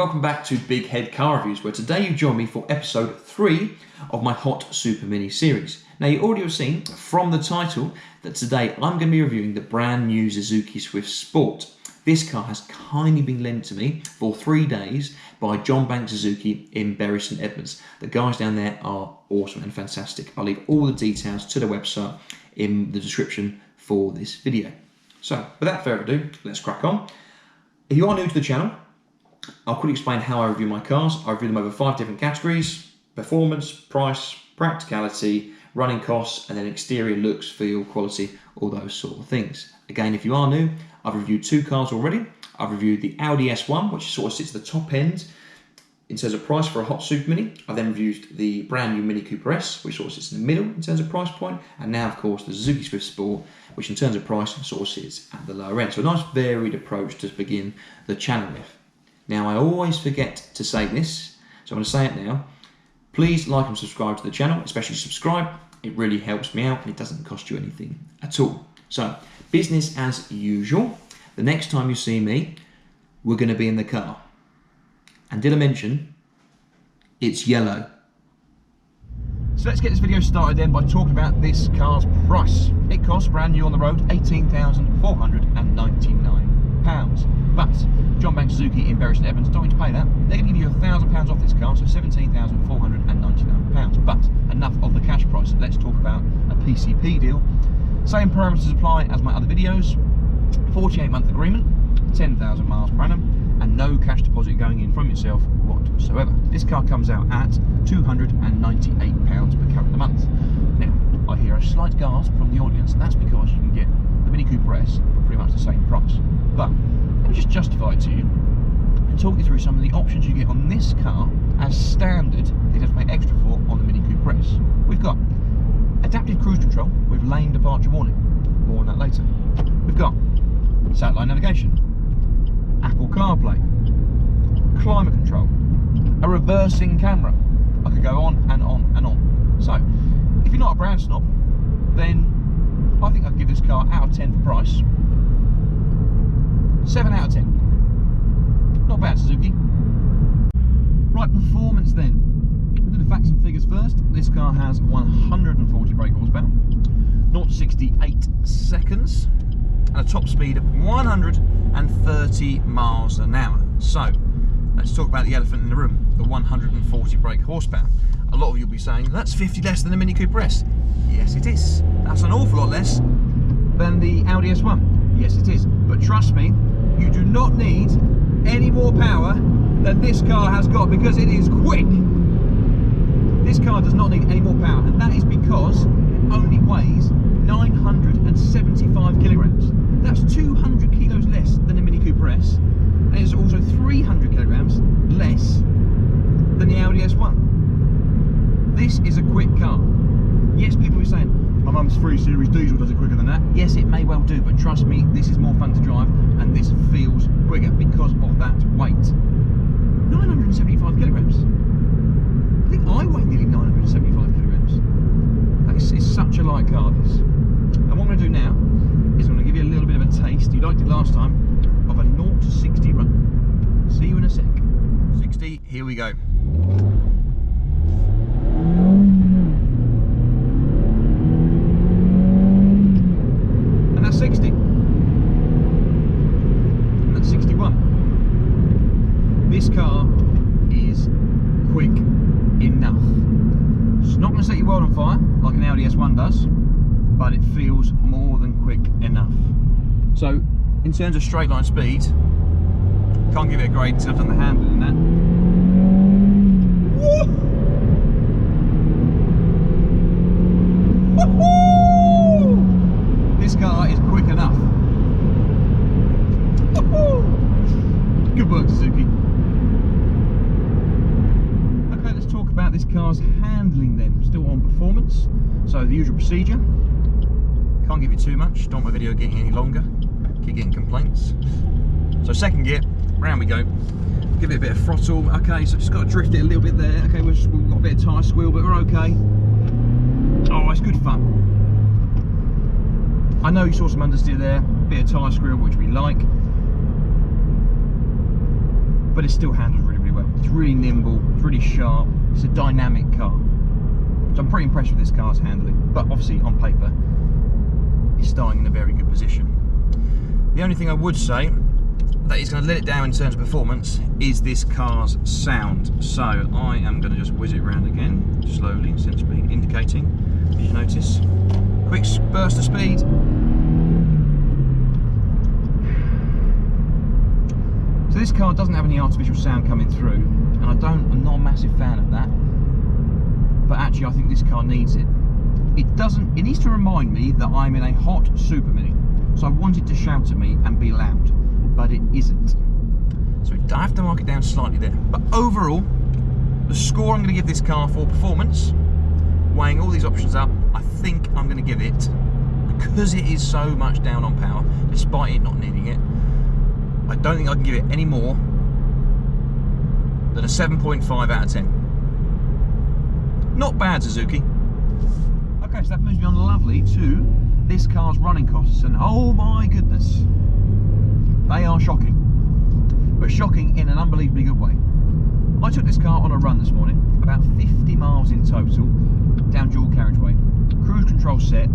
welcome back to Big Head Car Reviews, where today you join me for episode 3 of my Hot Super Mini series. Now, you already have seen from the title that today I'm going to be reviewing the brand new Suzuki Swift Sport. This car has kindly been lent to me for 3 days by John Banks Suzuki in Bury St Edmunds. The guys down there are awesome and fantastic. I'll leave all the details to the website in the description for this video. So, without further ado, let's crack on. If you are new to the channel, I'll quickly explain how I review my cars. I review them over 5 different categories: performance, price, practicality, running costs, and then exterior looks, feel, quality, all those sort of things. Again, if you are new, I've reviewed 2 cars already. I've reviewed the Audi S1, which sort of sits at the top end in terms of price for a Hot Super Mini. I then reviewed the brand new Mini Cooper S, which sort of sits in the middle in terms of price point. And now, of course, the Suzuki Swift Sport, which in terms of price sort of sits at the lower end. So a nice varied approach to begin the channel with. Now, I always forget to say this, so I'm going to say it now. Please like and subscribe to the channel, especially subscribe. It really helps me out and it doesn't cost you anything at all. So, business as usual. The next time you see me, we're going to be in the car. And did I mention, it's yellow. So let's get this video started then by talking about this car's price. It costs, brand new on the road, £18,499. But John Banks Suzuki in Bury St Edmunds don't need to pay that. They're going to give you £1,000 off this car, so £17,499. But enough of the cash price. Let's talk about a PCP deal. Same parameters apply as my other videos. 48-month agreement, 10,000 miles per annum, and no cash deposit going in from yourself whatsoever. This car comes out at £298 per current a month. Now, I hear a slight gasp from the audience, and that's because you can get the Mini Cooper S for pretty much the same price. But let me just justify it to you and talk you through some of the options you get on this car as standard that you have to pay extra for on the Mini Cooper S. We've got adaptive cruise control with lane departure warning. More on that later. We've got satellite navigation, Apple CarPlay, climate control, a reversing camera. I could go on and on and on. So, if you're not a brand snob, then I think I'd give this car out of 10 for price. 7 out of 10. Not bad, Suzuki. Right, performance then. We'll do the facts and figures first. This car has 140 brake horsepower, 0 to 68 seconds, and a top speed of 130 miles an hour. So, let's talk about the elephant in the room, the 140 brake horsepower. A lot of you will be saying, that's 50 less than the Mini Cooper S. Yes, it is. That's an awful lot less than the Audi S1. Yes, it is. But trust me, you do not need any more power than this car has got, because it is quick. This car does not need any more power, and that is because it only weighs 975 kilograms. That's 200 kilos less than the Mini Cooper S, and it's also 300 kilograms less than the Audi S1. This is a quick car. Yes, people are saying, my mum's 3 Series diesel does it quicker than that. Yes, it may well do, but trust me, this is more fun to drive, and this feels quicker because of that weight. 975 kilograms. I think I weigh nearly 975 kilograms. That is such a light car, this. And what I'm going to do now is I'm going to give you a little bit of a taste, you liked it last time, of a 0 to 60 run. See you in a sec. 60, here we go. And that's 60. And that's 61. This car is quick enough. It's not going to set your world on fire like an Audi S1 does, but it feels more than quick enough. So, in terms of straight line speed, can't give it a grade until I've done the handling and that. Woo! Woo-hoo! This car is quick enough. Woo-hoo! Good work, Suzuki. Okay, let's talk about this car's handling then. Still on performance. So the usual procedure. Can't give you too much, don't want my video getting any longer. Keep getting complaints. So second gear, round we go. Give it a bit of throttle. Okay, so just got to drift it a little bit there. Okay, we've got a bit of tyre squeal, but we're okay. Oh, it's good fun. I know you saw some understeer there, bit of tyre squeal, which we like, but it still handles really It's really nimble, it's really sharp, it's a dynamic car. So I'm pretty impressed with this car's handling, but obviously on paper, it's starting in a very good position. The only thing I would say that is going to let it down in terms of performance is this car's sound. So I am going to just whiz it around again, slowly and sensibly, indicating, as you notice, quick burst of speed. So this car doesn't have any artificial sound coming through, and I'm not a massive fan of that. But actually, I think this car needs it. It needs to remind me that I'm in a hot Super Mini. So I want it to shout at me and be loud, but it isn't. So I have to mark it down slightly there. But overall, the score I'm going to give this car for performance, weighing all these options up, I think I'm going to give it, because it is so much down on power, despite it not needing it, I don't think I can give it any more than a 7.5 out of 10. Not bad, Suzuki. Okay, so that moves me on lovely to this car's running costs, and oh my goodness, they are shocking, but shocking in an unbelievably good way. I took this car on a run this morning, about 50 miles in total, down dual carriageway. Cruise control set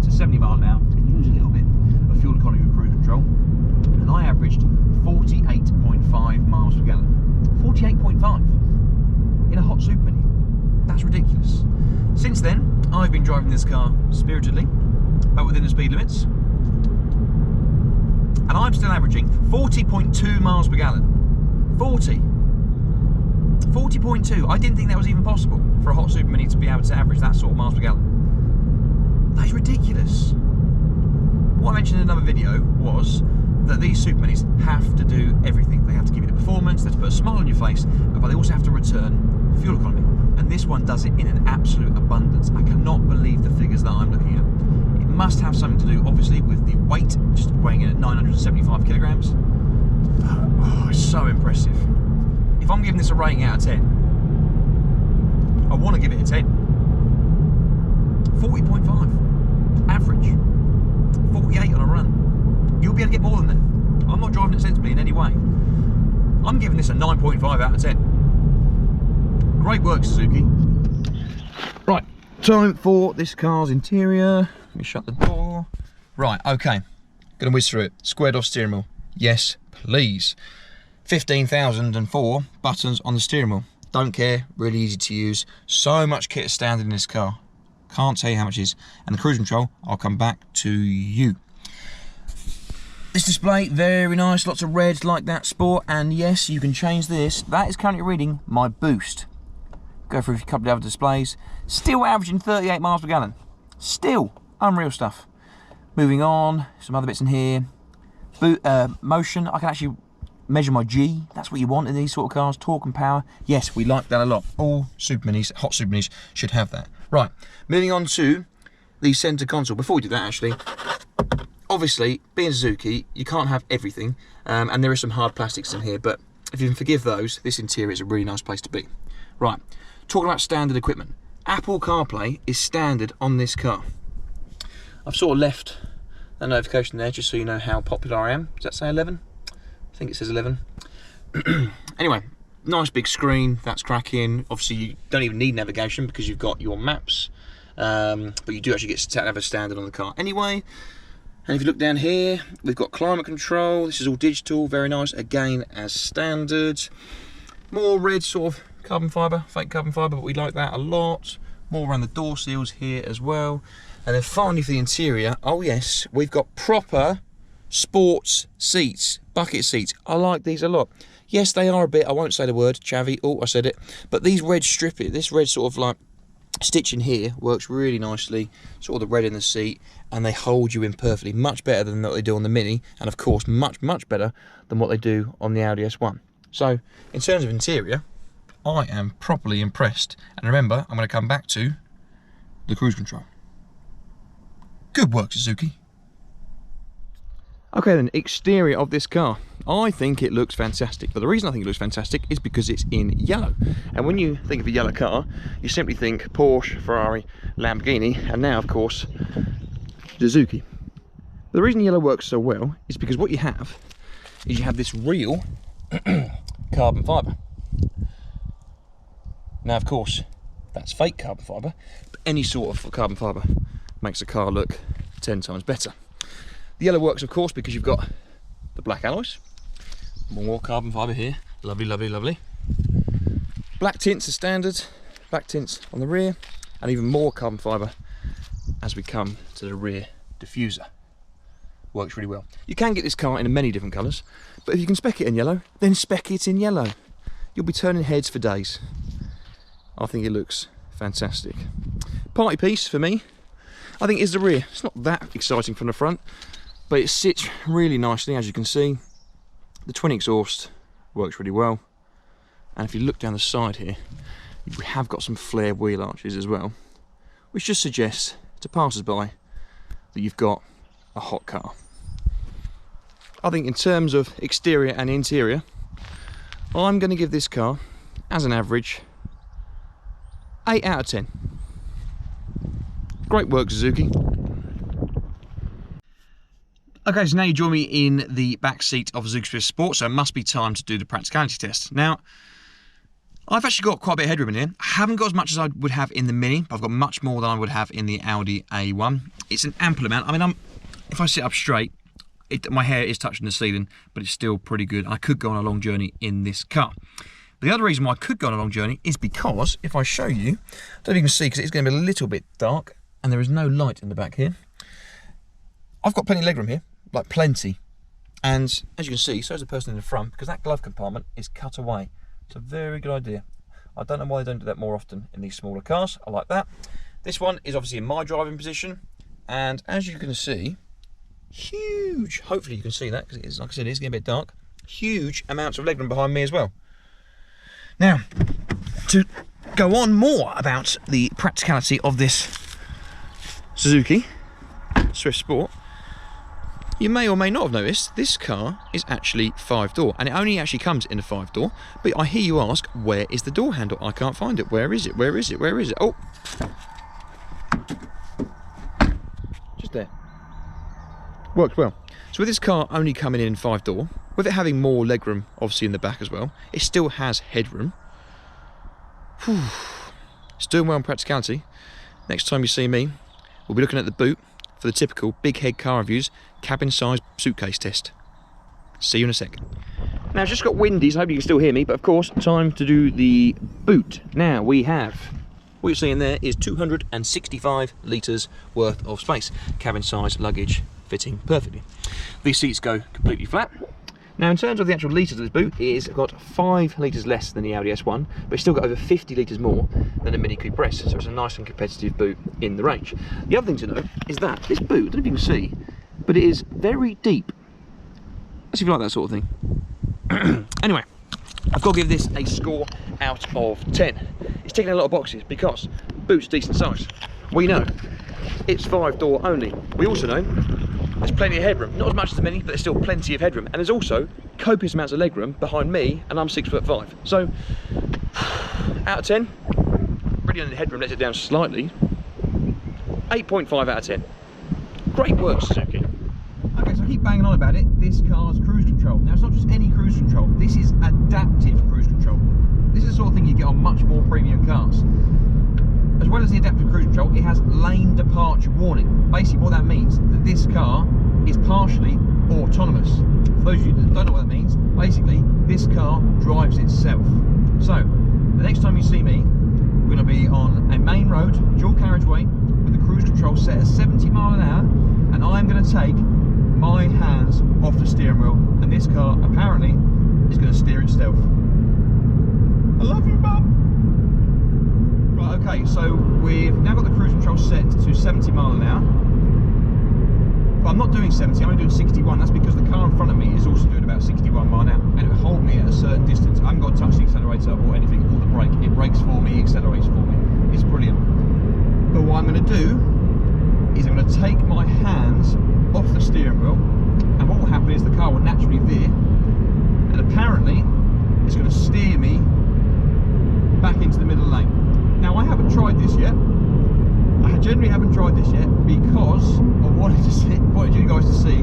to 70 mile an hour, and use a little bit of fuel economy with cruise control, and I averaged 48.5 miles per gallon. 48.5 in a hot Super Mini. That's ridiculous. Since then, I've been driving this car spiritedly, but within the speed limits, and I'm still averaging 40.2 miles per gallon. 40.2. I didn't think that was even possible for a hot Super Mini to be able to average that sort of miles per gallon. That's ridiculous. What I mentioned in another video was that these Super Minis have to do everything. They have to give you the performance, they have to put a smile on your face, but they also have to return fuel economy. And this one does it in an absolute abundance. I cannot believe the figures that I'm looking at. It must have something to do, obviously, with the weight, just weighing in at 975 kilograms. Oh, it's so impressive. If I'm giving this a rating out of 10, I want to give it a 10. 40.5. Average. 48 on a run. You'll be able to get more than that. I'm not driving it sensibly in any way. I'm giving this a 9.5 out of 10. Great work, Suzuki. Right, time for this car's interior. Let me shut the door. Right, okay. Gonna whiz through it. Squared off steering wheel. Yes, please. 15,004 buttons on the steering wheel. Don't care, really easy to use. So much kit is standard in this car. Can't tell you how much it is. And the cruise control, I'll come back to you. This display, very nice, lots of reds like that, sport, and yes, you can change this. That is currently reading my boost. Go through a couple of other displays. Still averaging 38 miles per gallon. Still, unreal stuff. Moving on, some other bits in here. Motion, I can actually measure my G. That's what you want in these sort of cars, torque and power. Yes, we like that a lot. All Super Minis, hot Super Minis, should have that. Right, moving on to the centre console. Before we do that, actually, obviously, being Suzuki, you can't have everything, and there are some hard plastics in here, but if you can forgive those, this interior is a really nice place to be. Right, talking about standard equipment. Apple CarPlay is standard on this car. I've sort of left that notification there just so you know how popular I am. Does that say 11? I think it says 11. Anyway, nice big screen, that's cracking. Obviously, you don't even need navigation because you've got your maps, but you do actually get to have a standard on the car anyway. And if you look down here, we've got climate control. This is all digital, very nice, again as standard. More red sort of carbon fibre, fake carbon fibre, but we like that a lot. More around the door seals here as well. And then finally for the interior, oh yes, we've got proper sports seats, bucket seats. I like these a lot. Yes, they are a bit, I won't say the word, chavvy, oh, I said it. But these red this red sort of like stitching here works really nicely. Sort of the red in the seat, and they hold you in perfectly. Much better than what they do on the Mini, and of course much better than what they do on the Audi S1. So in terms of interior, I am properly impressed. And remember, I'm going to come back to the cruise control. Good work, Suzuki. Okay then, exterior of this car. I think it looks fantastic, but the reason I think it looks fantastic is because it's in yellow. And when you think of a yellow car, you simply think Porsche, Ferrari, Lamborghini, and now of course Suzuki. The reason yellow works so well is because what you have is you have this real carbon fibre. Now, of course, that's fake carbon fibre, but any sort of carbon fibre makes the car look 10 times better. The yellow works, of course, because you've got the black alloys. More carbon fibre here. Lovely, lovely, lovely. Black tints are standard. Black tints on the rear, and even more carbon fibre as we come to the rear diffuser. Works really well. You can get this car in many different colours, but if you can spec it in yellow, then spec it in yellow. You'll be turning heads for days. I think it looks fantastic. Party piece for me, I think, is the rear. It's not that exciting from the front, but it sits really nicely, as you can see. The twin exhaust works really well, and if you look down the side here, we have got some flare wheel arches as well, which just suggests to passers-by that you've got a hot car. I think in terms of exterior and interior, I'm going to give this car, as an average, 8 out of 10. Great work, Suzuki. Okay, so now you join me in the back seat of a Suzuki Swift Sport, so it must be time to do the practicality test. Now, I've actually got quite a bit of headroom in here. I haven't got as much as I would have in the Mini, but I've got much more than I would have in the Audi A1. It's an ample amount. I mean, if I sit up straight, my hair is touching the ceiling, but it's still pretty good. I could go on a long journey in this car. The other reason why I could go on a long journey is because, if I show you, I don't know if you can see because it's going to be a little bit dark, and there is no light in the back here. I've got plenty of legroom here, like plenty. And as you can see, so is the person in the front, because that glove compartment is cut away. It's a very good idea. I don't know why they don't do that more often in these smaller cars. I like that. This one is obviously in my driving position, and as you can see, huge, hopefully you can see that, because it is, like I said, it is getting a bit dark, huge amounts of legroom behind me as well. Now, to go on more about the practicality of this Suzuki Swift Sport, you may or may not have noticed this car is actually 5-door, and it only actually comes in a 5-door. But I hear you ask, where is the door handle? I can't find it. Where is it? Where is it? Where is it? Oh, just there. Worked well. So with this car only coming in 5-door, with it having more legroom obviously in the back as well, it still has headroom. Whew. It's doing well in practicality. Next time you see me, we'll be looking at the boot for the typical big head car reviews, cabin size suitcase test. See you in a sec. Now it's just got windy, so I hope you can still hear me, but of course, time to do the boot. Now we have, what you're seeing there is 265 litres worth of space. Cabin size luggage fitting perfectly. These seats go completely flat. Now in terms of the actual litres of this boot, it's got 5 litres less than the Audi S1, but it's still got over 50 litres more than a Mini Cooper S, so it's a nice and competitive boot in the range. The other thing to know is that this boot, I don't know if you can see, but it is very deep. Let's see if you like that sort of thing. Anyway, I've got to give this a score out of 10. It's ticking a lot of boxes because boot's decent size. We know it's 5-door only. We also know there's plenty of headroom. Not as much as the Mini, but there's still plenty of headroom. And there's also copious amounts of legroom behind me, and I'm 6'5". So, out of 10, brilliant. The headroom lets it down slightly. 8.5 out of 10. Great work, Suzuki. Okay, so I keep banging on about it. This car's cruise control. Now, it's not just any cruise control. This is adaptive cruise control. This is the sort of thing you get on much more premium cars. As well as the adaptive cruise control, it has lane departure warning. Basically what that means, that this car is partially autonomous. For those of you that don't know what that means, basically this car drives itself. So, the next time you see me, we're going to be on a main road, dual carriageway, with the cruise control set at 70 miles an hour, and I'm going to take my hands off the steering wheel, and this car apparently is going to steer itself. I love you, Mum! Right, okay, so we've now got the cruise control set to 70 miles an hour. But I'm not doing 70, I'm only doing 61. That's because the car in front of me is also doing about 61 miles an hour, and it will hold me at a certain distance. I haven't got to touch the accelerator or anything, or the brake. It brakes for me, accelerates for me. It's brilliant. But what I'm going to do is I'm going to take my hands off the steering wheel, and what will happen is the car will naturally veer, and apparently it's going to steer me back into the middle lane. Now I haven't tried this yet. I generally haven't tried this yet because I wanted you guys to see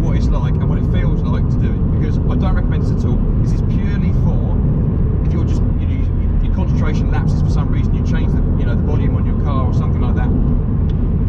what it's like and what it feels like to do it, because I don't recommend this at all. This is purely for if you're just, you know, concentration lapses for some reason, you change the, the volume on your car or something like that,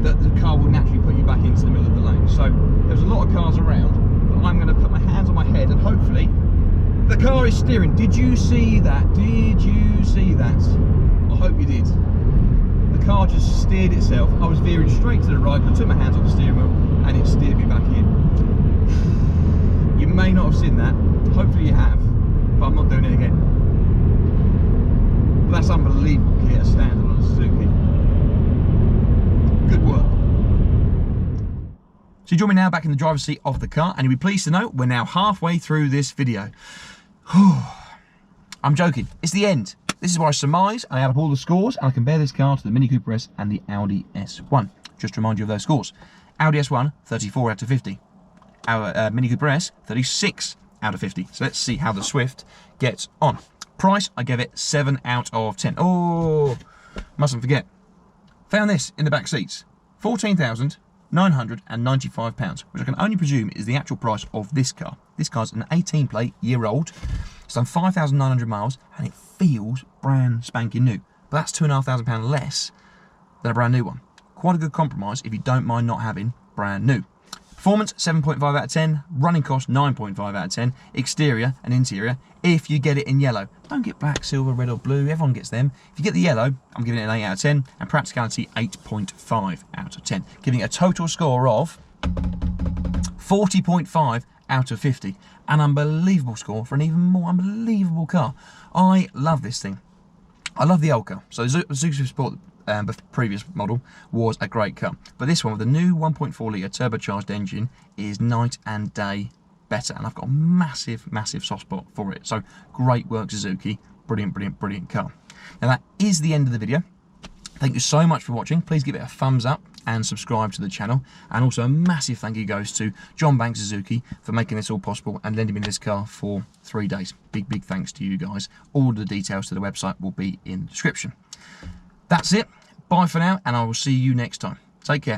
that the car will naturally put you back into the middle of the lane. So there's a lot of cars around, but I'm going to put my hands on my head and hopefully the car is steering. Did you see that? Did you see that? I hope you did. The car just steered itself. I was veering straight to the right, I took my hands off the steering wheel and it steered me back in. You may not have seen that, hopefully you have, but I'm not doing it again. But that's unbelievable Kia standard on a Suzuki. Good work. So you join me now back in the driver's seat of the car, and you'll be pleased to know we're now halfway through this video. I'm joking, it's the end. This is where I surmise I add up all the scores and I compare this car to the Mini Cooper S and the Audi S1. Just to remind you of those scores. Audi S1, 34 out of 50. Our Mini Cooper S, 36 out of 50. So let's see how the Swift gets on. Price, I gave it 7 out of 10. Oh, mustn't forget. Found this in the back seats. £14,995, which I can only presume is the actual price of this car. This car's an 18 plate, year old. It's done 5,900 miles and it feels brand spanking new. But that's £2,500 less than a brand new one. Quite a good compromise if you don't mind not having brand new. Performance, 7.5 out of 10. Running cost, 9.5 out of 10. Exterior and interior, if you get it in yellow. Don't get black, silver, red or blue. Everyone gets them. If you get the yellow, I'm giving it an 8 out of 10. And practicality, 8.5 out of 10. Giving it a total score of 40.5 out of 50. An unbelievable score for an even more unbelievable car. I love this thing. I love the old car. So the Suzuki Sport, the previous model, was a great car. But this one, with the new 1.4 litre turbocharged engine, is night and day better. And I've got a massive, massive soft spot for it. So great work, Suzuki. Brilliant, brilliant, brilliant car. Now that is the end of the video. Thank you so much for watching. Please give it a thumbs up and subscribe to the channel. And also a massive thank you goes to John Banks Suzuki for making this all possible and lending me this car for 3 days. Big, big thanks to you guys. All the details to the website will be in the description. That's it. Bye for now, and I will see you next time. Take care.